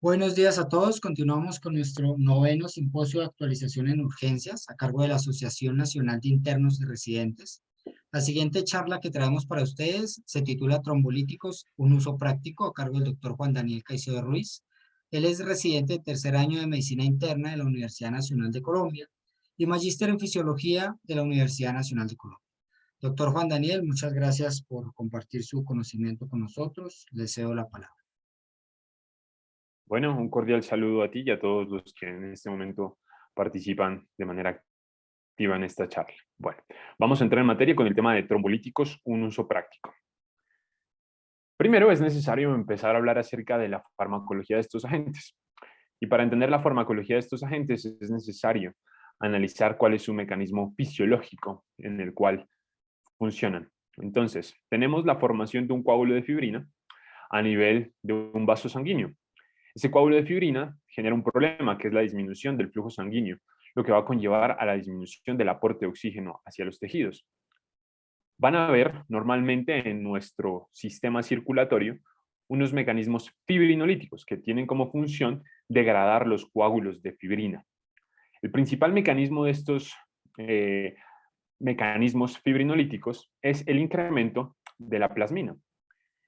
Buenos días a todos. Continuamos con nuestro noveno simposio de actualización en urgencias a cargo de la Asociación Nacional de Internos y Residentes. La siguiente charla que traemos para ustedes se titula Trombolíticos, un uso práctico a cargo del doctor Juan Daniel Caicedo Ruiz. Él es residente de tercer año de Medicina Interna de la Universidad Nacional de Colombia y magíster en Fisiología de la Universidad Nacional de Colombia. Doctor Juan Daniel, muchas gracias por compartir su conocimiento con nosotros. Le cedo la palabra. Bueno, un cordial saludo a ti y a todos los que en este momento participan de manera activa en esta charla. Bueno, vamos a entrar en materia con el tema de trombolíticos, un uso práctico. Primero es necesario empezar a hablar acerca de la farmacología de estos agentes. Y para entender la farmacología de estos agentes es necesario analizar cuál es su mecanismo fisiológico en el cual funcionan. Entonces, tenemos la formación de un coágulo de fibrina a nivel de un vaso sanguíneo. Ese coágulo de fibrina genera un problema, que es la disminución del flujo sanguíneo, lo que va a conllevar a la disminución del aporte de oxígeno hacia los tejidos. Van a ver normalmente en nuestro sistema circulatorio unos mecanismos fibrinolíticos que tienen como función degradar los coágulos de fibrina. El principal mecanismo de estos mecanismos fibrinolíticos es el incremento de la plasmina.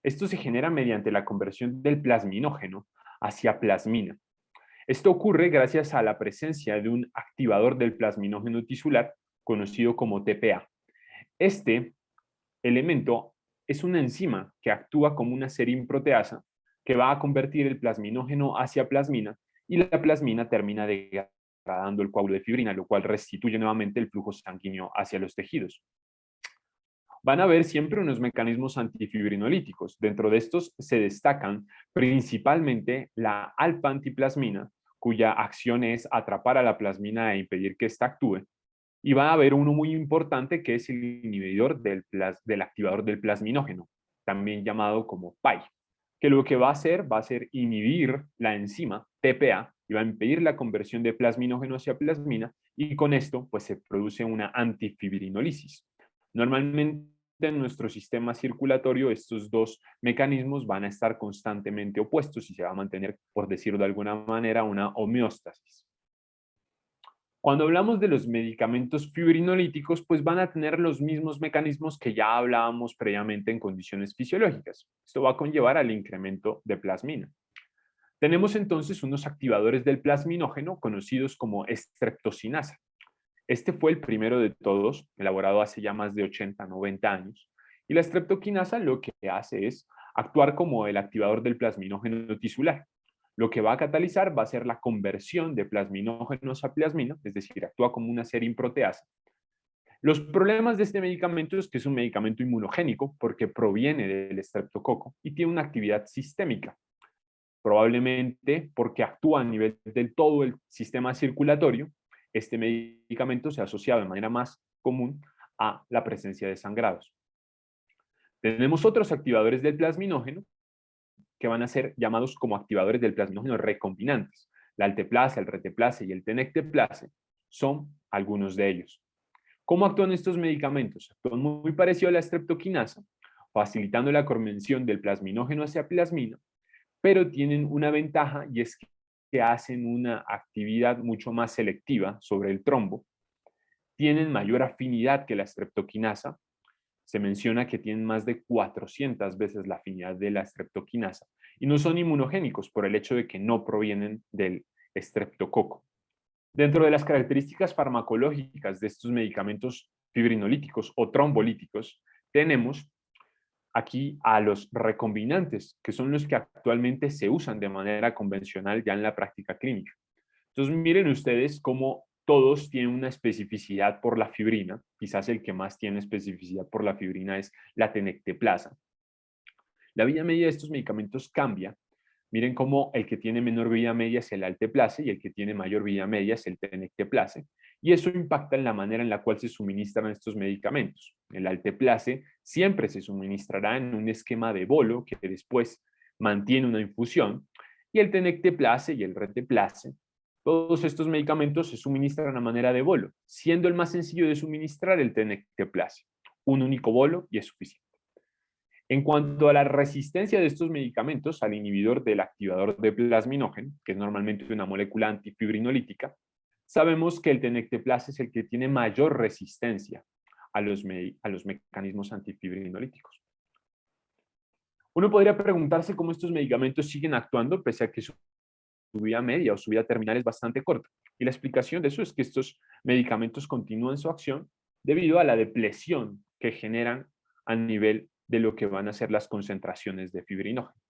Esto se genera mediante la conversión del plasminógeno hacia plasmina. Esto ocurre gracias a la presencia de un activador del plasminógeno tisular conocido como TPA. Este elemento es una enzima que actúa como una serin-proteasa que va a convertir el plasminógeno hacia plasmina y la plasmina termina degradando el coágulo de fibrina, lo cual restituye nuevamente el flujo sanguíneo hacia los tejidos. Van a ver siempre unos mecanismos antifibrinolíticos. Dentro de estos se destacan principalmente la alfa-antiplasmina, cuya acción es atrapar a la plasmina e impedir que ésta actúe. Y va a haber uno muy importante que es el inhibidor del activador del plasminógeno, también llamado como PAI, que lo que va a hacer inhibir la enzima TPA y va a impedir la conversión de plasminógeno hacia plasmina y con esto pues se produce una antifibrinolisis. Normalmente en nuestro sistema circulatorio estos dos mecanismos van a estar constantemente opuestos y se va a mantener, por decirlo de alguna manera, una homeostasis. Cuando hablamos de los medicamentos fibrinolíticos, pues van a tener los mismos mecanismos que ya hablábamos previamente en condiciones fisiológicas. Esto va a conllevar al incremento de plasmina. Tenemos entonces unos activadores del plasminógeno conocidos como streptocinasa. Este fue el primero de todos, elaborado hace ya más de 80, 90 años. Y la streptokinasa lo que hace es actuar como el activador del plasminógeno tisular. Lo que va a catalizar va a ser la conversión de plasminógenos a plasmina, es decir, actúa como una serin-proteasa. Los problemas de este medicamento es que es un medicamento inmunogénico porque proviene del estreptococo y tiene una actividad sistémica, probablemente porque actúa a nivel de todo el sistema circulatorio. Este medicamento se ha asociado de manera más común a la presencia de sangrados. Tenemos otros activadores del plasminógeno que van a ser llamados como activadores del plasminógeno recombinantes. La alteplase, el reteplase y el tenecteplase son algunos de ellos. ¿Cómo actúan estos medicamentos? Actúan muy parecido a la streptokinasa, facilitando la conversión del plasminógeno hacia plasmina, pero tienen una ventaja y es que hacen una actividad mucho más selectiva sobre el trombo, tienen mayor afinidad que la streptokinasa, se menciona que tienen más de 400 veces la afinidad de la streptokinasa y no son inmunogénicos por el hecho de que no provienen del estreptococo. Dentro de las características farmacológicas de estos medicamentos fibrinolíticos o trombolíticos, tenemos aquí a los recombinantes, que son los que actualmente se usan de manera convencional ya en la práctica clínica. Entonces, miren ustedes cómo todos tienen una especificidad por la fibrina. Quizás el que más tiene especificidad por la fibrina es la tenecteplasa. La vida media de estos medicamentos cambia. Miren cómo el que tiene menor vida media es el alteplase y el que tiene mayor vida media es el tenecteplase. Y eso impacta en la manera en la cual se suministran estos medicamentos. El alteplase siempre se suministrará en un esquema de bolo que después mantiene una infusión y el tenecteplase y el reteplase, todos estos medicamentos se suministran a manera de bolo, siendo el más sencillo de suministrar el tenecteplase. Un único bolo y es suficiente. En cuanto a la resistencia de estos medicamentos al inhibidor del activador de plasminógeno, que es normalmente una molécula antifibrinolítica, sabemos que el tenecteplase es el que tiene mayor resistencia a los mecanismos antifibrinolíticos. Uno podría preguntarse cómo estos medicamentos siguen actuando pese a que su vida media o su vida terminal es bastante corta. Y la explicación de eso es que estos medicamentos continúan su acción debido a la depresión que generan a nivel de lo que van a ser las concentraciones de fibrinógeno.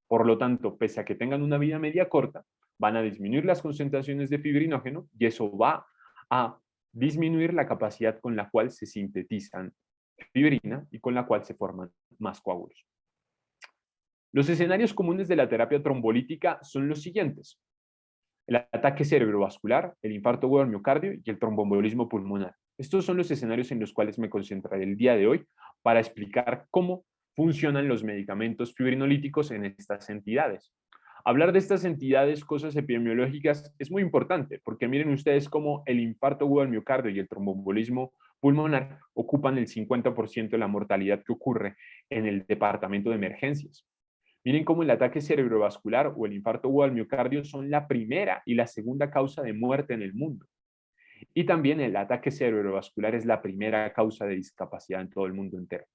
Por lo tanto, pese a que tengan una vida media corta, van a disminuir las concentraciones de fibrinógeno y eso va a disminuir la capacidad con la cual se sintetizan fibrina y con la cual se forman más coágulos. Los escenarios comunes de la terapia trombolítica son los siguientes: el ataque cerebrovascular, el infarto agudo al miocardio y el tromboembolismo pulmonar. Estos son los escenarios en los cuales me concentraré el día de hoy para explicar cómo funcionan los medicamentos fibrinolíticos en estas entidades. Hablar de estas entidades, cosas epidemiológicas, es muy importante porque miren ustedes cómo el infarto agudo al miocardio y el tromboembolismo pulmonar ocupan el 50% de la mortalidad que ocurre en el departamento de emergencias. Miren cómo el ataque cerebrovascular o el infarto agudo al miocardio son la primera y la segunda causa de muerte en el mundo. Y también el ataque cerebrovascular es la primera causa de discapacidad en todo el mundo entero.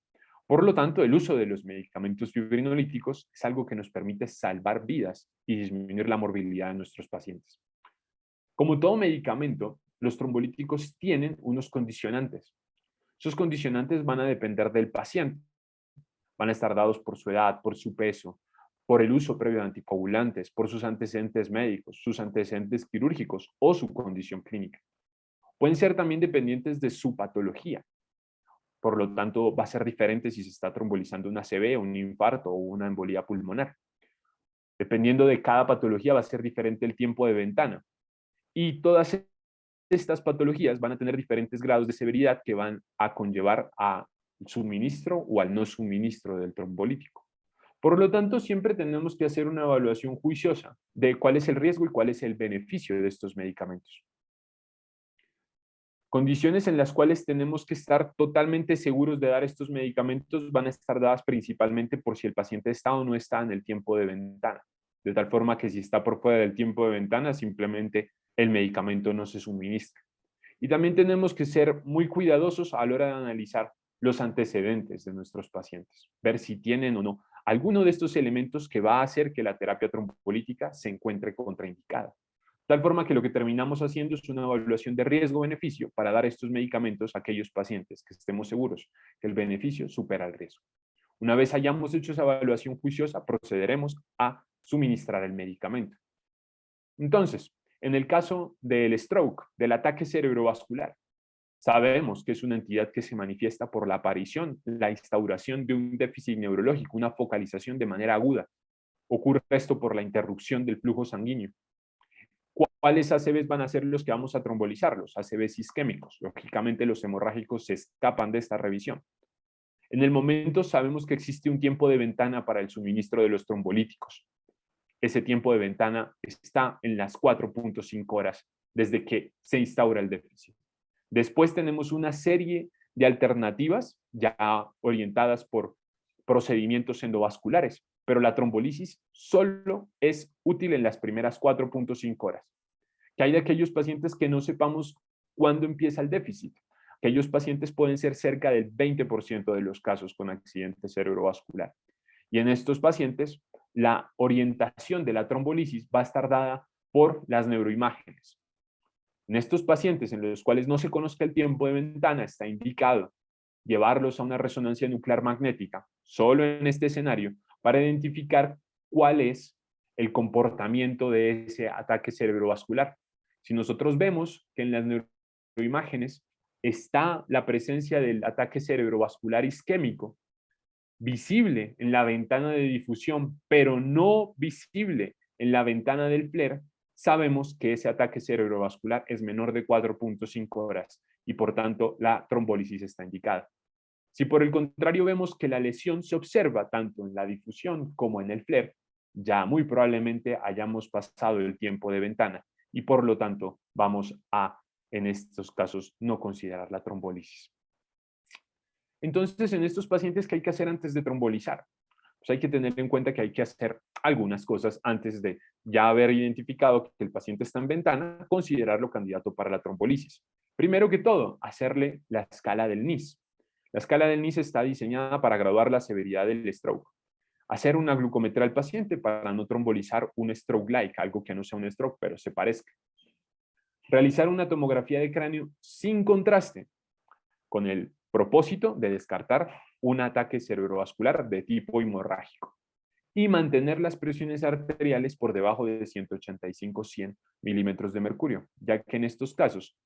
Por lo tanto, el uso de los medicamentos fibrinolíticos es algo que nos permite salvar vidas y disminuir la morbilidad de nuestros pacientes. Como todo medicamento, los trombolíticos tienen unos condicionantes. Esos condicionantes van a depender del paciente. Van a estar dados por su edad, por su peso, por el uso previo de anticoagulantes, por sus antecedentes médicos, sus antecedentes quirúrgicos o su condición clínica. Pueden ser también dependientes de su patología. Por lo tanto, va a ser diferente si se está trombolizando una ACV, un infarto o una embolía pulmonar. Dependiendo de cada patología, va a ser diferente el tiempo de ventana. Y todas estas patologías van a tener diferentes grados de severidad que van a conllevar al suministro o al no suministro del trombolítico. Por lo tanto, siempre tenemos que hacer una evaluación juiciosa de cuál es el riesgo y cuál es el beneficio de estos medicamentos. Condiciones en las cuales tenemos que estar totalmente seguros de dar estos medicamentos van a estar dadas principalmente por si el paciente está o no está en el tiempo de ventana. De tal forma que si está por fuera del tiempo de ventana, simplemente el medicamento no se suministra. Y también tenemos que ser muy cuidadosos a la hora de analizar los antecedentes de nuestros pacientes, ver si tienen o no alguno de estos elementos que va a hacer que la terapia trombolítica se encuentre contraindicada. De tal forma que lo que terminamos haciendo es una evaluación de riesgo-beneficio para dar estos medicamentos a aquellos pacientes que estemos seguros que el beneficio supera el riesgo. Una vez hayamos hecho esa evaluación juiciosa, procederemos a suministrar el medicamento. Entonces, en el caso del stroke, del ataque cerebrovascular, sabemos que es una entidad que se manifiesta por la aparición, la instauración de un déficit neurológico, una focalización de manera aguda. Ocurre esto por la interrupción del flujo sanguíneo. ¿Cuáles ACVs van a ser los que vamos a trombolizar? Los ACVs isquémicos. Lógicamente los hemorrágicos se escapan de esta revisión. En el momento sabemos que existe un tiempo de ventana para el suministro de los trombolíticos. Ese tiempo de ventana está en las 4.5 horas desde que se instaura el déficit. Después tenemos una serie de alternativas ya orientadas por procedimientos endovasculares, pero la trombolisis solo es útil en las primeras 4.5 horas. Que hay de aquellos pacientes que no sepamos cuándo empieza el déficit. Aquellos pacientes pueden ser cerca del 20% de los casos con accidente cerebrovascular. Y en estos pacientes, la orientación de la trombolisis va a estar dada por las neuroimágenes. En estos pacientes en los cuales no se conozca el tiempo de ventana, está indicado llevarlos a una resonancia nuclear magnética, solo en este escenario, para identificar cuál es el comportamiento de ese ataque cerebrovascular. Si nosotros vemos que en las neuroimágenes está la presencia del ataque cerebrovascular isquémico, visible en la ventana de difusión, pero no visible en la ventana del FLAIR, sabemos que ese ataque cerebrovascular es menor de 4.5 horas y por tanto la trombólisis está indicada. Si por el contrario vemos que la lesión se observa tanto en la difusión como en el FLAIR, ya muy probablemente hayamos pasado el tiempo de ventana y por lo tanto vamos a, en estos casos, no considerar la trombólisis. Entonces, en estos pacientes, ¿qué hay que hacer antes de trombolizar? Pues hay que tener en cuenta que hay que hacer algunas cosas antes de ya haber identificado que el paciente está en ventana, considerarlo candidato para la trombolisis. Primero que todo, hacerle la escala del NIS. La escala del NIS está diseñada para graduar la severidad del stroke. Hacer una glucometría al paciente para no trombolizar un stroke-like, algo que no sea un stroke, pero se parezca. Realizar una tomografía de cráneo sin contraste, con el propósito de descartar un ataque cerebrovascular de tipo hemorrágico y mantener las presiones arteriales por debajo de 185-100 milímetros de mercurio, ya que en estos casos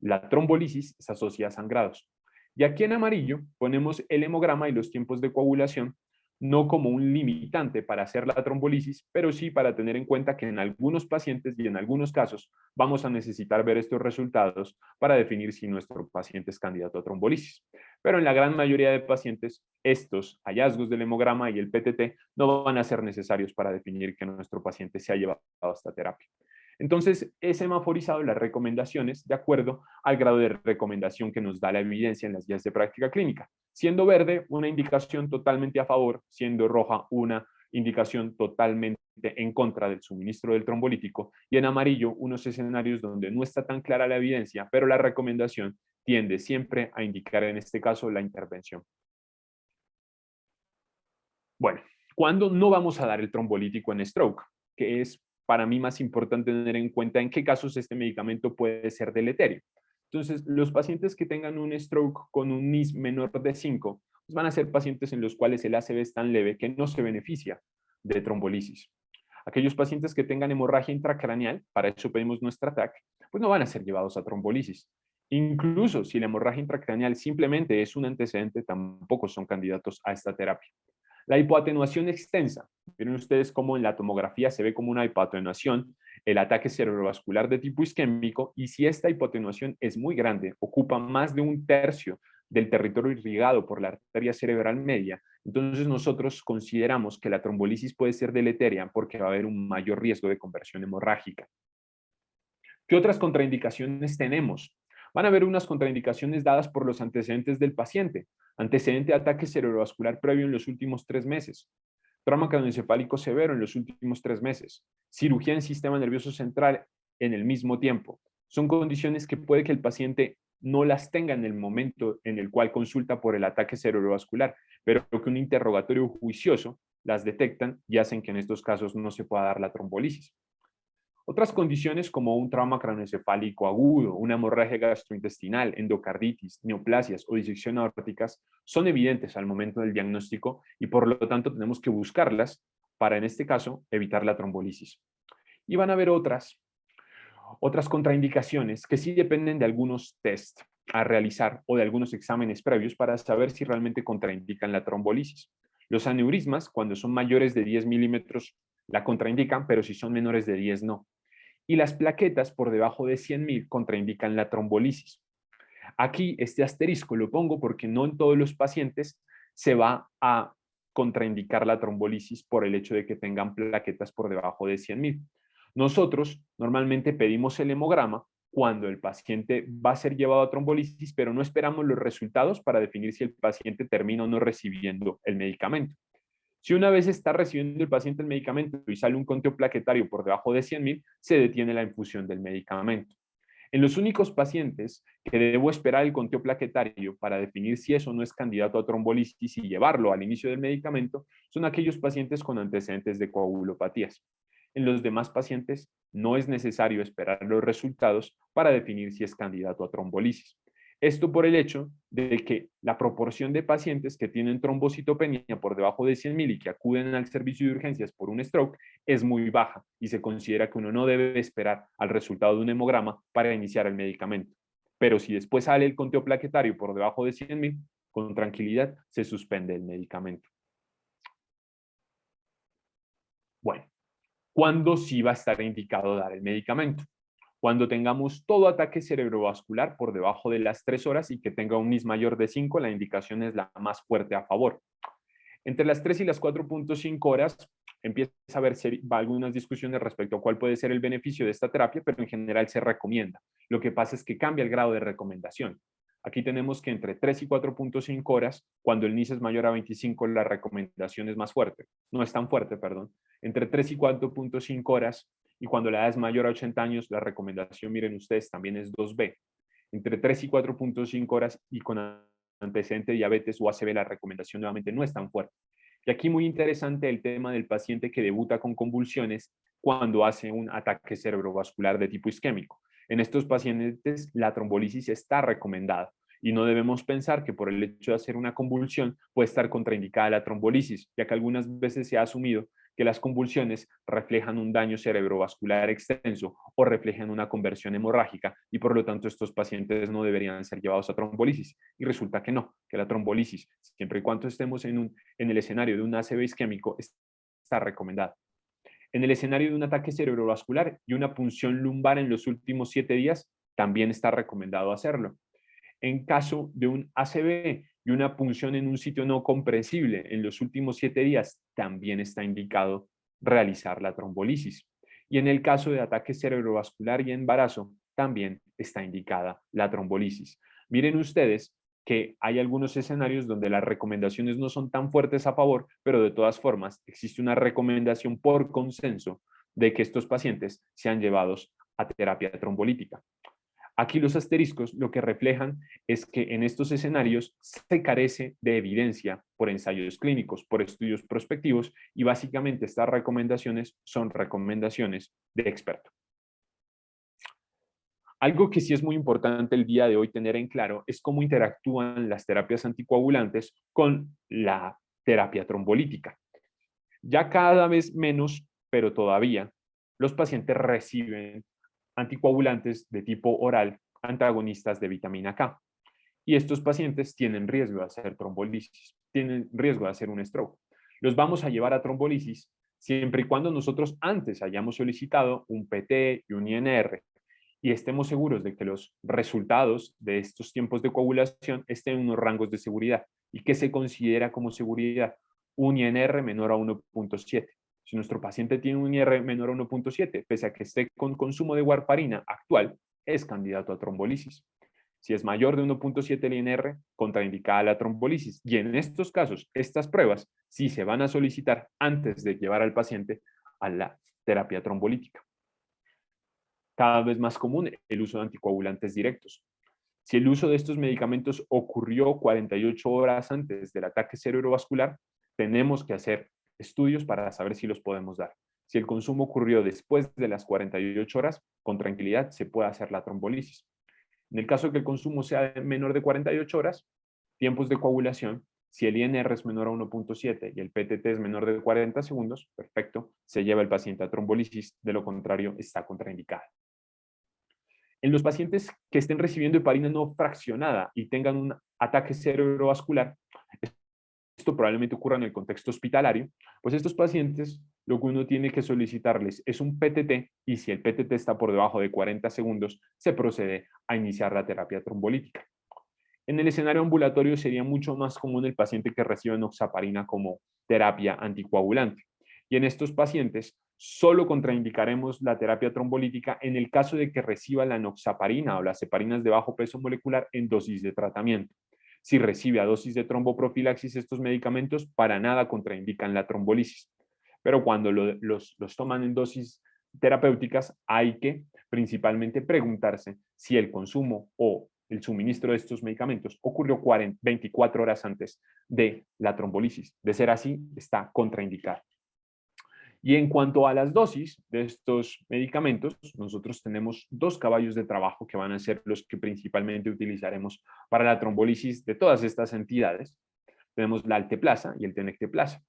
la trombolisis se asocia a sangrados. Y aquí en amarillo ponemos el hemograma y los tiempos de coagulación, no como un limitante para hacer la trombolisis, pero sí para tener en cuenta que en algunos pacientes y en algunos casos vamos a necesitar ver estos resultados para definir si nuestro paciente es candidato a trombolisis. Pero en la gran mayoría de pacientes, estos hallazgos del hemograma y el PTT no van a ser necesarios para definir que nuestro paciente se ha llevado a esta terapia. Entonces, he semaforizado las recomendaciones de acuerdo al grado de recomendación que nos da la evidencia en las guías de práctica clínica. Siendo verde, una indicación totalmente a favor, siendo roja, una indicación totalmente en contra del suministro del trombolítico, y en amarillo, unos escenarios donde no está tan clara la evidencia, pero la recomendación tiende siempre a indicar en este caso la intervención. Bueno, ¿cuándo no vamos a dar el trombolítico en stroke? Que es para mí más importante tener en cuenta en qué casos este medicamento puede ser deleterio. Entonces, los pacientes que tengan un stroke con un NIS menor de 5 pues van a ser pacientes en los cuales el ACV es tan leve que no se beneficia de trombolisis. Aquellos pacientes que tengan hemorragia intracraneal, para eso pedimos nuestra TAC, pues no van a ser llevados a trombolisis. Incluso si la hemorragia intracraneal simplemente es un antecedente, tampoco son candidatos a esta terapia. La hipoatenuación extensa. Miren ustedes cómo en la tomografía se ve como una hipoatenuación, el ataque cerebrovascular de tipo isquémico, y si esta hipoatenuación es muy grande, ocupa más de un tercio del territorio irrigado por la arteria cerebral media, entonces nosotros consideramos que la trombolisis puede ser deleteria porque va a haber un mayor riesgo de conversión hemorrágica. ¿Qué otras contraindicaciones tenemos? Van a haber unas contraindicaciones dadas por los antecedentes del paciente. Antecedente de ataque cerebrovascular previo en los últimos 3 meses. Trauma craneoencefálico severo en los últimos 3 meses. Cirugía en sistema nervioso central en el mismo tiempo. Son condiciones que puede que el paciente no las tenga en el momento en el cual consulta por el ataque cerebrovascular, pero que un interrogatorio juicioso las detectan y hacen que en estos casos no se pueda dar la trombolisis. Otras condiciones como un trauma craneoencefálico agudo, una hemorragia gastrointestinal, endocarditis, neoplasias o disección aórticas son evidentes al momento del diagnóstico y por lo tanto tenemos que buscarlas para, en este caso, evitar la trombolisis. Y van a haber otras contraindicaciones que sí dependen de algunos test a realizar o de algunos exámenes previos para saber si realmente contraindican la trombolisis. Los aneurismas, cuando son mayores de 10 milímetros, la contraindican, pero si son menores de 10, no. Y las plaquetas por debajo de 100.000 contraindican la trombolisis. Aquí este asterisco lo pongo porque no en todos los pacientes se va a contraindicar la trombolisis por el hecho de que tengan plaquetas por debajo de 100.000. Nosotros normalmente pedimos el hemograma cuando el paciente va a ser llevado a trombolisis, pero no esperamos los resultados para definir si el paciente termina o no recibiendo el medicamento. Si una vez está recibiendo el paciente el medicamento y sale un conteo plaquetario por debajo de 100.000, se detiene la infusión del medicamento. En los únicos pacientes que debo esperar el conteo plaquetario para definir si eso no es candidato a trombolisis y llevarlo al inicio del medicamento son aquellos pacientes con antecedentes de coagulopatías. En los demás pacientes no es necesario esperar los resultados para definir si es candidato a trombolisis. Esto por el hecho de que la proporción de pacientes que tienen trombocitopenia por debajo de 100.000 y que acuden al servicio de urgencias por un stroke es muy baja y se considera que uno no debe esperar al resultado de un hemograma para iniciar el medicamento. Pero si después sale el conteo plaquetario por debajo de 100.000, con tranquilidad se suspende el medicamento. Bueno, ¿cuándo sí va a estar indicado dar el medicamento? Cuando tengamos todo ataque cerebrovascular por debajo de las 3 horas y que tenga un NIS mayor de 5, la indicación es la más fuerte a favor. Entre las 3 y las 4.5 horas empieza a haber algunas discusiones respecto a cuál puede ser el beneficio de esta terapia, pero en general se recomienda. Lo que pasa es que cambia el grado de recomendación. Aquí tenemos que entre 3 y 4.5 horas, cuando el NIS es mayor a 25, la recomendación es más fuerte. No es tan fuerte, perdón. Entre 3 y 4.5 horas, y cuando la edad es mayor a 80 años, la recomendación, miren ustedes, también es 2B. Entre 3 y 4.5 horas y con antecedente de diabetes o ACV, la recomendación nuevamente no es tan fuerte. Y aquí muy interesante el tema del paciente que debuta con convulsiones cuando hace un ataque cerebrovascular de tipo isquémico. En estos pacientes la trombolisis está recomendada y no debemos pensar que por el hecho de hacer una convulsión puede estar contraindicada la trombolisis, ya que algunas veces se ha asumido que las convulsiones reflejan un daño cerebrovascular extenso o reflejan una conversión hemorrágica y por lo tanto estos pacientes no deberían ser llevados a trombolisis. Y resulta que no, que la trombolisis, siempre y cuando estemos en el escenario de un ACV isquémico, está recomendada. En el escenario de un ataque cerebrovascular y una punción lumbar en los últimos 7 días, también está recomendado hacerlo. En caso de un ACV y una punción en un sitio no compresible en los últimos 7 días, también está indicado realizar la trombolisis. Y en el caso de ataque cerebrovascular y embarazo, también está indicada la trombolisis. Miren ustedes que hay algunos escenarios donde las recomendaciones no son tan fuertes a favor, pero de todas formas existe una recomendación por consenso de que estos pacientes sean llevados a terapia trombolítica. Aquí los asteriscos lo que reflejan es que en estos escenarios se carece de evidencia por ensayos clínicos, por estudios prospectivos y básicamente estas recomendaciones son recomendaciones de experto. Algo que sí es muy importante el día de hoy tener en claro es cómo interactúan las terapias anticoagulantes con la terapia trombolítica. Ya cada vez menos, pero todavía, los pacientes reciben anticoagulantes de tipo oral antagonistas de vitamina K. Y estos pacientes tienen riesgo de hacer trombolisis, tienen riesgo de hacer un stroke. Los vamos a llevar a trombolisis siempre y cuando nosotros antes hayamos solicitado un PT y un INR y estemos seguros de que los resultados de estos tiempos de coagulación estén en unos rangos de seguridad. ¿Y qué se considera como seguridad? Un INR menor a 1.7. Si nuestro paciente tiene un INR menor a 1.7, pese a que esté con consumo de warfarina actual, es candidato a trombolisis. Si es mayor de 1.7 el INR, contraindicada la trombolisis. Y en estos casos, estas pruebas sí se van a solicitar antes de llevar al paciente a la terapia trombolítica. Cada vez más común el uso de anticoagulantes directos. Si el uso de estos medicamentos ocurrió 48 horas antes del ataque cerebrovascular, tenemos que hacer estudios para saber si los podemos dar. Si el consumo ocurrió después de las 48 horas, con tranquilidad se puede hacer la trombolisis. En el caso de que el consumo sea menor de 48 horas, tiempos de coagulación, si el INR es menor a 1.7 y el PTT es menor de 40 segundos, perfecto, se lleva el paciente a trombolisis, de lo contrario está contraindicada. En los pacientes que estén recibiendo heparina no fraccionada y tengan un ataque cerebrovascular, esto probablemente ocurra en el contexto hospitalario, pues estos pacientes lo que uno tiene que solicitarles es un PTT y si el PTT está por debajo de 40 segundos, se procede a iniciar la terapia trombolítica. En el escenario ambulatorio sería mucho más común el paciente que recibe noxaparina como terapia anticoagulante. Y en estos pacientes solo contraindicaremos la terapia trombolítica en el caso de que reciba la noxaparina o las heparinas de bajo peso molecular en dosis de tratamiento. Si recibe a dosis de tromboprofilaxis estos medicamentos, para nada contraindican la trombolisis. Pero cuando los toman en dosis terapéuticas, hay que principalmente preguntarse si el consumo o el suministro de estos medicamentos ocurrió 24 horas antes de la trombolisis. De ser así, está contraindicado. Y en cuanto a las dosis de estos medicamentos, nosotros tenemos 2 caballos de trabajo que van a ser los que principalmente utilizaremos para la trombolisis de todas estas entidades. Tenemos la alteplasa y el tenecteplasa.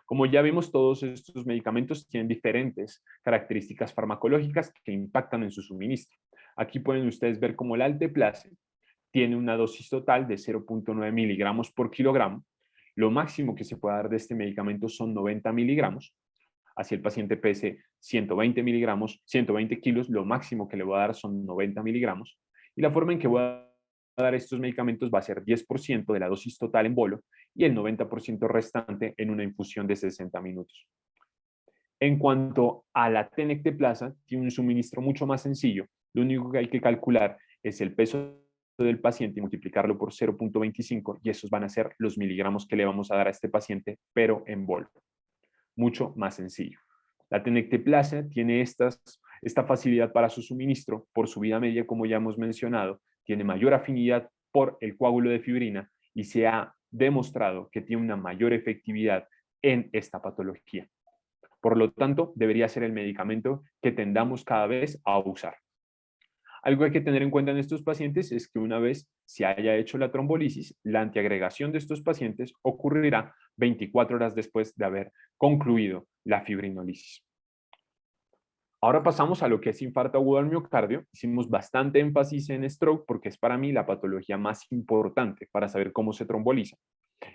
Como ya vimos, todos estos medicamentos tienen diferentes características farmacológicas que impactan en su suministro. Aquí pueden ustedes ver cómo la alteplasa tiene una dosis total de 0.9 miligramos por kilogramo. Lo máximo que se puede dar de este medicamento son 90 miligramos. Así el paciente pese 120 miligramos, 120 kilos, lo máximo que le voy a dar son 90 miligramos. Y la forma en que voy a dar estos medicamentos va a ser 10% de la dosis total en bolo y el 90% restante en una infusión de 60 minutos. En cuanto a la tenecteplasa, tiene un suministro mucho más sencillo. Lo único que hay que calcular es el peso del paciente y multiplicarlo por 0.25 y esos van a ser los miligramos que le vamos a dar a este paciente, pero en bol. Mucho más sencillo. La tenecteplase tiene esta facilidad para su suministro por su vida media, como ya hemos mencionado, tiene mayor afinidad por el coágulo de fibrina y se ha demostrado que tiene una mayor efectividad en esta patología. Por lo tanto, debería ser el medicamento que tendamos cada vez a usar. Algo que hay que tener en cuenta en estos pacientes es que una vez se haya hecho la trombolisis, la antiagregación de estos pacientes ocurrirá 24 horas después de haber concluido la fibrinolisis. Ahora pasamos a lo que es infarto agudo al miocardio. Hicimos bastante énfasis en stroke porque es para mí la patología más importante para saber cómo se tromboliza.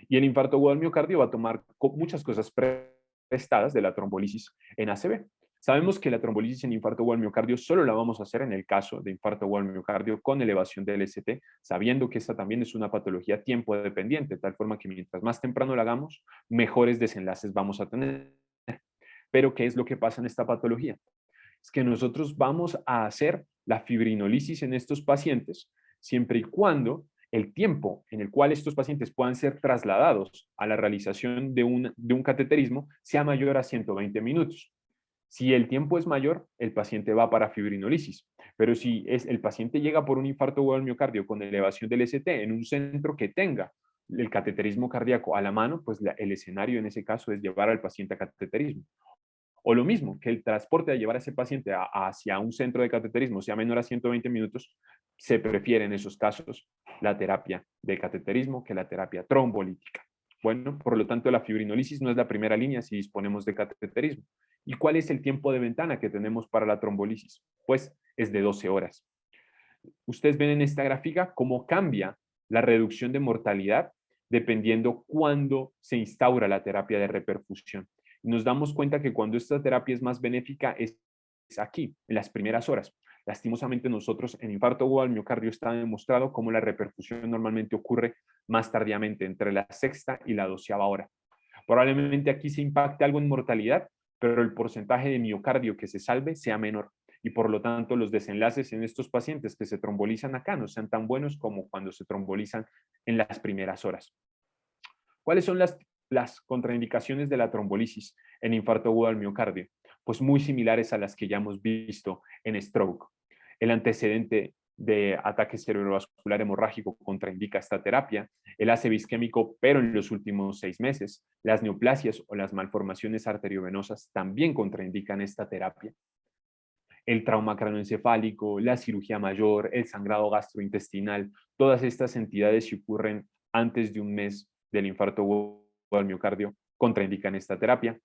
Y el infarto agudo al miocardio va a tomar muchas cosas prestadas de la trombolisis en ACV. Sabemos que la trombolisis en infarto agudo al miocardio solo la vamos a hacer en el caso de infarto agudo al miocardio con elevación del ST, sabiendo que esta también es una patología tiempo dependiente, de tal forma que mientras más temprano la hagamos, mejores desenlaces vamos a tener. Pero, ¿qué es lo que pasa en esta patología? Es que nosotros vamos a hacer la fibrinolisis en estos pacientes siempre y cuando el tiempo en el cual estos pacientes puedan ser trasladados a la realización de un cateterismo sea mayor a 120 minutos. Si el tiempo es mayor, el paciente va para fibrinolisis. Pero si el paciente llega por un infarto agudo al miocardio con elevación del ST en un centro que tenga el cateterismo cardíaco a la mano, pues el escenario en ese caso es llevar al paciente a cateterismo. O lo mismo, que el transporte de llevar a ese paciente hacia un centro de cateterismo sea menor a 120 minutos, se prefiere en esos casos la terapia de cateterismo que la terapia trombolítica. Bueno, por lo tanto, la fibrinolisis no es la primera línea si disponemos de cateterismo. ¿Y cuál es el tiempo de ventana que tenemos para la trombolisis? Pues es de 12 horas. Ustedes ven en esta gráfica cómo cambia la reducción de mortalidad dependiendo cuándo se instaura la terapia de reperfusión. Nos damos cuenta que cuando esta terapia es más benéfica es aquí, en las primeras horas. Lastimosamente nosotros en infarto agudo al miocardio está demostrado cómo la reperfusión normalmente ocurre más tardíamente, entre la sexta y la 12ª hora. Probablemente aquí se impacte algo en mortalidad, pero el porcentaje de miocardio que se salve sea menor y por lo tanto los desenlaces en estos pacientes que se trombolizan acá no sean tan buenos como cuando se trombolizan en las primeras horas. ¿Cuáles son las contraindicaciones de la trombolisis en infarto agudo al miocardio? Pues muy similares a las que ya hemos visto en stroke. El antecedente de ataque cerebrovascular hemorrágico contraindica esta terapia, el ACV isquémico, pero en los últimos 6 meses, las neoplasias o las malformaciones arteriovenosas también contraindican esta terapia. El trauma craneoencefálico, la cirugía mayor, el sangrado gastrointestinal, todas estas entidades si ocurren antes de un mes del infarto agudo al miocardio contraindican esta terapia.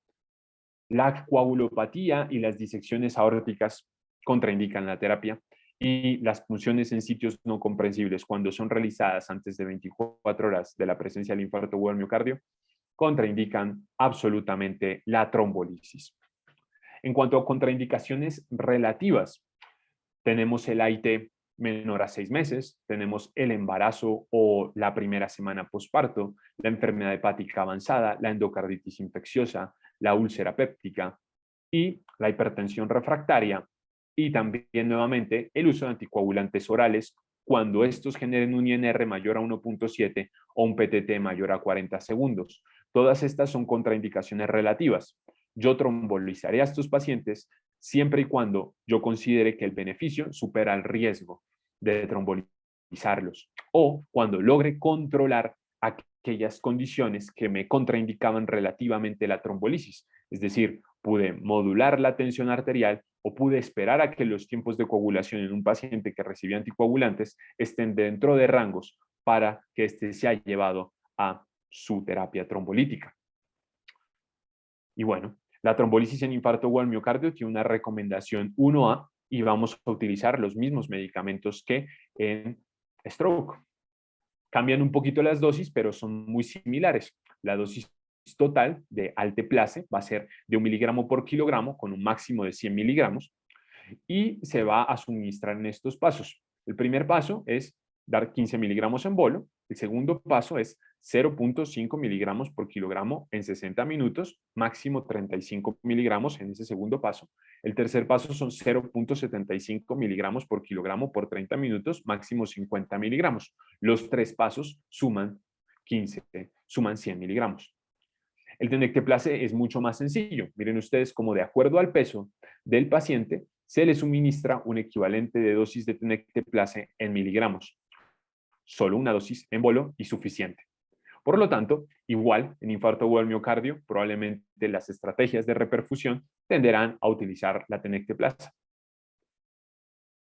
La coagulopatía y las disecciones aórticas contraindican la terapia y las punciones en sitios no comprensibles cuando son realizadas antes de 24 horas de la presencia del infarto agudo al miocardio contraindican absolutamente la trombolisis. En cuanto a contraindicaciones relativas, tenemos el AIT menor a 6 meses, tenemos el embarazo o la primera semana posparto, la enfermedad hepática avanzada, la endocarditis infecciosa, la úlcera péptica y la hipertensión refractaria y también nuevamente el uso de anticoagulantes orales cuando estos generen un INR mayor a 1.7 o un PTT mayor a 40 segundos. Todas estas son contraindicaciones relativas. Yo trombolizaré a estos pacientes siempre y cuando yo considere que el beneficio supera el riesgo de trombolizarlos o cuando logre controlar aquellas condiciones que me contraindicaban relativamente la trombolisis. Es decir, pude modular la tensión arterial o pude esperar a que los tiempos de coagulación en un paciente que recibía anticoagulantes estén dentro de rangos para que éste sea llevado a su terapia trombolítica. Y bueno, la trombolisis en infarto agudo al miocardio tiene una recomendación 1A y vamos a utilizar los mismos medicamentos que en stroke. Cambian un poquito las dosis, pero son muy similares. La dosis total de alteplase va a ser de 1 miligramo por kilogramo con un máximo de 100 miligramos y se va a suministrar en estos pasos. El primer paso es dar 15 miligramos en bolo. El segundo paso es 0.5 miligramos por kilogramo en 60 minutos, máximo 35 miligramos en ese segundo paso. El tercer paso son 0.75 miligramos por kilogramo por 30 minutos, máximo 50 miligramos. Los tres pasos suman 100 miligramos. El tenecteplase es mucho más sencillo. Miren ustedes cómo de acuerdo al peso del paciente se le suministra un equivalente de dosis de tenecteplase en miligramos. Solo una dosis en bolo y suficiente. Por lo tanto, igual en infarto agudo al miocardio, probablemente las estrategias de reperfusión tenderán a utilizar la tenecteplasa.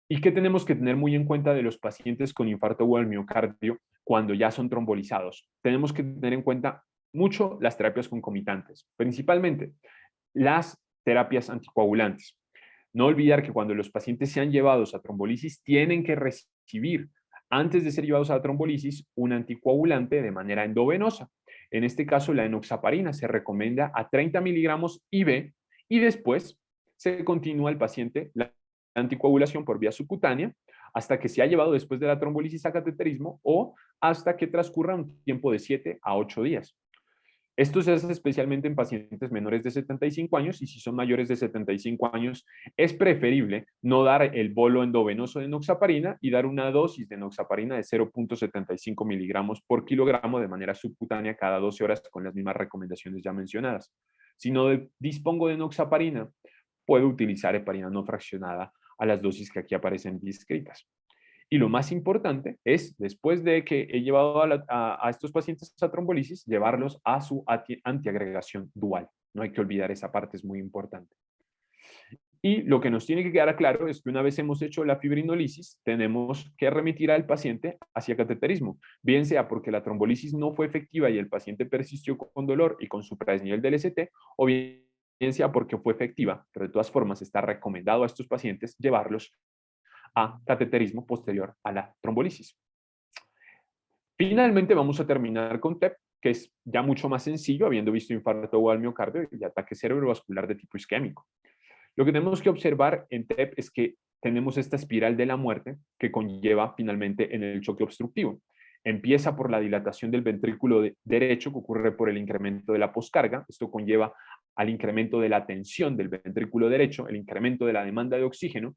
¿Y qué tenemos que tener muy en cuenta de los pacientes con infarto agudo al miocardio cuando ya son trombolizados? Tenemos que tener en cuenta mucho las terapias concomitantes, principalmente las terapias anticoagulantes. No olvidar que cuando los pacientes sean llevados a trombolisis, tienen que recibir, antes de ser llevados a la trombolisis, un anticoagulante de manera endovenosa. En este caso, la enoxaparina se recomienda a 30 miligramos IV y después se continúa al paciente la anticoagulación por vía subcutánea hasta que se ha llevado después de la trombolisis a cateterismo o hasta que transcurra un tiempo de 7 a 8 días. Esto se hace especialmente en pacientes menores de 75 años y si son mayores de 75 años es preferible no dar el bolo endovenoso de enoxaparina y dar una dosis de enoxaparina de 0.75 miligramos por kilogramo de manera subcutánea cada 12 horas con las mismas recomendaciones ya mencionadas. Si no dispongo de enoxaparina, puedo utilizar heparina no fraccionada a las dosis que aquí aparecen descritas. Y lo más importante es, después de que he llevado a estos pacientes a trombolisis, llevarlos a su antiagregación dual. No hay que olvidar esa parte, es muy importante. Y lo que nos tiene que quedar claro es que una vez hemos hecho la fibrinolisis, tenemos que remitir al paciente hacia cateterismo, bien sea porque la trombolisis no fue efectiva y el paciente persistió con dolor y con supradesnivel del ST, o bien sea porque fue efectiva, pero de todas formas está recomendado a estos pacientes llevarlos a cateterismo posterior a la trombolisis. Finalmente vamos a terminar con TEP, que es ya mucho más sencillo, habiendo visto infarto agudo al miocardio y ataque cerebrovascular de tipo isquémico. Lo que tenemos que observar en TEP es que tenemos esta espiral de la muerte que conlleva finalmente en el choque obstructivo. Empieza por la dilatación del ventrículo derecho que ocurre por el incremento de la poscarga. Esto conlleva al incremento de la tensión del ventrículo derecho, el incremento de la demanda de oxígeno,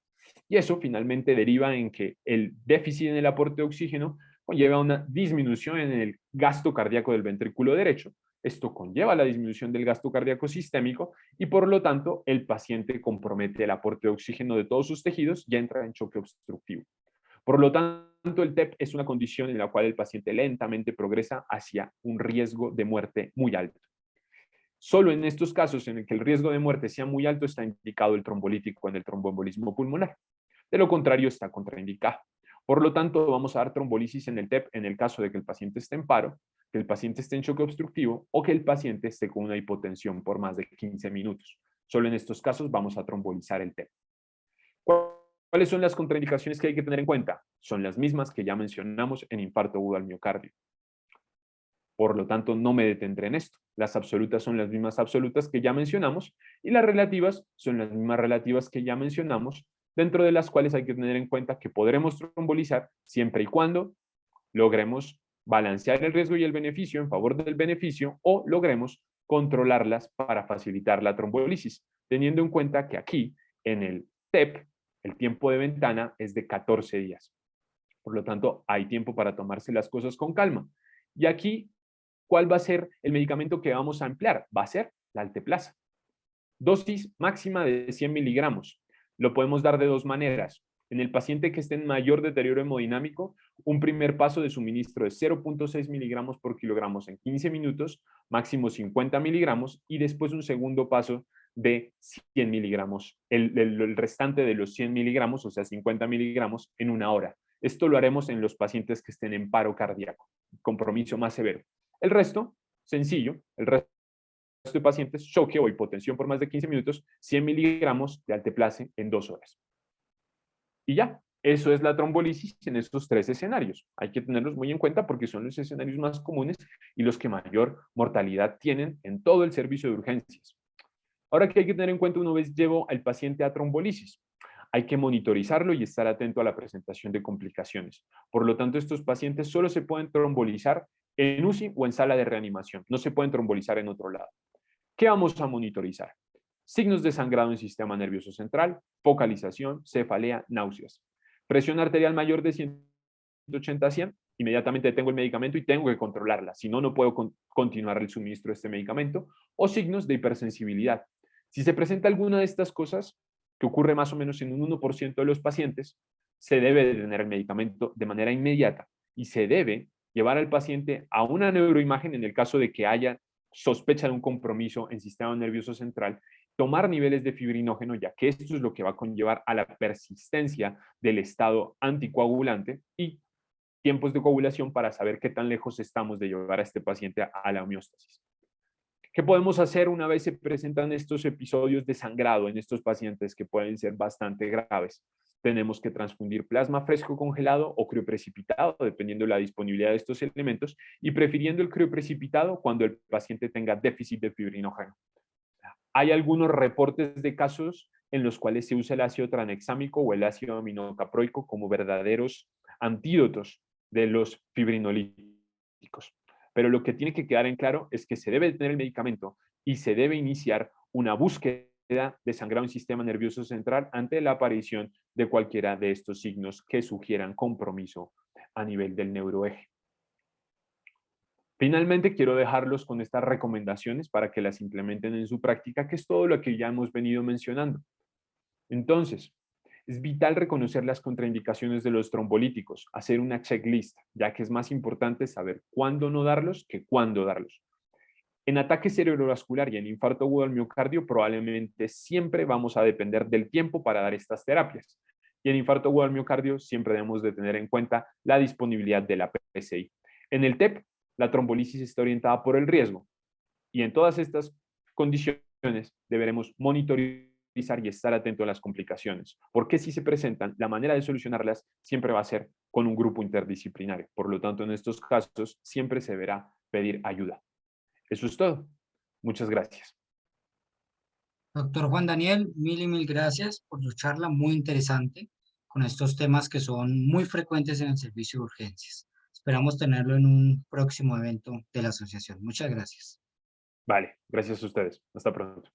y eso finalmente deriva en que el déficit en el aporte de oxígeno conlleva una disminución en el gasto cardíaco del ventrículo derecho. Esto conlleva la disminución del gasto cardíaco sistémico y por lo tanto el paciente compromete el aporte de oxígeno de todos sus tejidos y entra en choque obstructivo. Por lo tanto, el TEP es una condición en la cual el paciente lentamente progresa hacia un riesgo de muerte muy alto. Solo en estos casos en el que el riesgo de muerte sea muy alto está indicado el trombolítico en el tromboembolismo pulmonar. De lo contrario, está contraindicado. Por lo tanto, vamos a dar trombolisis en el TEP en el caso de que el paciente esté en paro, que el paciente esté en choque obstructivo o que el paciente esté con una hipotensión por más de 15 minutos. Solo en estos casos vamos a trombolizar el TEP. ¿Cuáles son las contraindicaciones que hay que tener en cuenta? Son las mismas que ya mencionamos en infarto agudo al miocardio. Por lo tanto, no me detendré en esto. Las absolutas son las mismas absolutas que ya mencionamos y las relativas son las mismas relativas que ya mencionamos, dentro de las cuales hay que tener en cuenta que podremos trombolizar siempre y cuando logremos balancear el riesgo y el beneficio en favor del beneficio o logremos controlarlas para facilitar la trombolisis, teniendo en cuenta que aquí en el TEP el tiempo de ventana es de 14 días. Por lo tanto, hay tiempo para tomarse las cosas con calma. Y aquí, ¿cuál va a ser el medicamento que vamos a emplear? Va a ser la alteplasa. Dosis máxima de 100 miligramos. Lo podemos dar de dos maneras. En el paciente que esté en mayor deterioro hemodinámico, un primer paso de suministro de 0.6 miligramos por kilogramos en 15 minutos, máximo 50 miligramos, y después un segundo paso de 100 miligramos, el restante de los 100 miligramos, o sea, 50 miligramos, en una hora. Esto lo haremos en los pacientes que estén en paro cardíaco, compromiso más severo. El resto, sencillo, el resto de pacientes, choque o hipotensión por más de 15 minutos, 100 miligramos de alteplase en 2 horas. Y ya, eso es la trombolisis en estos tres escenarios. Hay que tenerlos muy en cuenta porque son los escenarios más comunes y los que mayor mortalidad tienen en todo el servicio de urgencias. Ahora, ¿qué hay que tener en cuenta una vez llevo al paciente a trombolisis? Hay que monitorizarlo y estar atento a la presentación de complicaciones. Por lo tanto, estos pacientes solo se pueden trombolizar en UCI o en sala de reanimación. No se pueden trombolizar en otro lado. ¿Qué vamos a monitorizar? Signos de sangrado en sistema nervioso central, focalización, cefalea, náuseas. Presión arterial mayor de 180 a 100, inmediatamente detengo el medicamento y tengo que controlarla. Si no, no puedo continuar el suministro de este medicamento. O signos de hipersensibilidad. Si se presenta alguna de estas cosas, que ocurre más o menos en un 1% de los pacientes, se debe detener el medicamento de manera inmediata y se debe llevar al paciente a una neuroimagen en el caso de que haya sospecha de un compromiso en sistema nervioso central, tomar niveles de fibrinógeno, ya que esto es lo que va a conllevar a la persistencia del estado anticoagulante y tiempos de coagulación para saber qué tan lejos estamos de llevar a este paciente a la homeostasis. ¿Qué podemos hacer una vez se presentan estos episodios de sangrado en estos pacientes que pueden ser bastante graves? Tenemos que transfundir plasma fresco congelado o crioprecipitado, dependiendo de la disponibilidad de estos elementos, y prefiriendo el crioprecipitado cuando el paciente tenga déficit de fibrinógeno. Hay algunos reportes de casos en los cuales se usa el ácido tranexámico o el ácido aminocaproico como verdaderos antídotos de los fibrinolíticos. Pero lo que tiene que quedar en claro es que se debe tener el medicamento y se debe iniciar una búsqueda de sangrado en sistema nervioso central ante la aparición de cualquiera de estos signos que sugieran compromiso a nivel del neuroeje. Finalmente, quiero dejarlos con estas recomendaciones para que las implementen en su práctica, que es todo lo que ya hemos venido mencionando. Entonces, es vital reconocer las contraindicaciones de los trombolíticos, hacer una checklist, ya que es más importante saber cuándo no darlos que cuándo darlos. En ataque cerebrovascular y en infarto agudo al miocardio, probablemente siempre vamos a depender del tiempo para dar estas terapias. Y en infarto agudo al miocardio siempre debemos de tener en cuenta la disponibilidad de la PCI. En el TEP, la trombolisis está orientada por el riesgo. Y en todas estas condiciones deberemos monitorizar y estar atento a las complicaciones, porque si se presentan, la manera de solucionarlas siempre va a ser con un grupo interdisciplinario. Por lo tanto, en estos casos siempre se deberá pedir ayuda. Eso es todo. Muchas gracias. Doctor Juan Daniel, mil y mil gracias por su charla muy interesante con estos temas que son muy frecuentes en el servicio de urgencias. Esperamos tenerlo en un próximo evento de la asociación. Muchas gracias. Vale, gracias a ustedes. Hasta pronto.